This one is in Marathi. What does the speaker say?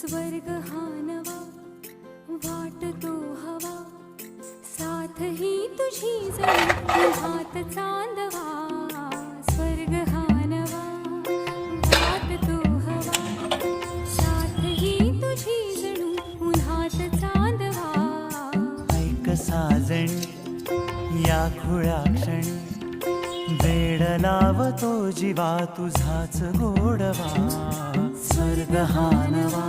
स्वर्ग हा नवा वाटतो हवा, साथ ही तुझी जणू हात चांदवा. स्वर्ग हा नवा वाटतो हवा, साथ ही तुझी जणू उन्हात चांदवा. ऐक साजणी या खुळ्या क्षणी, वेड लावतो जीवा तुझाच गोडवा. स्वर्ग हा नवा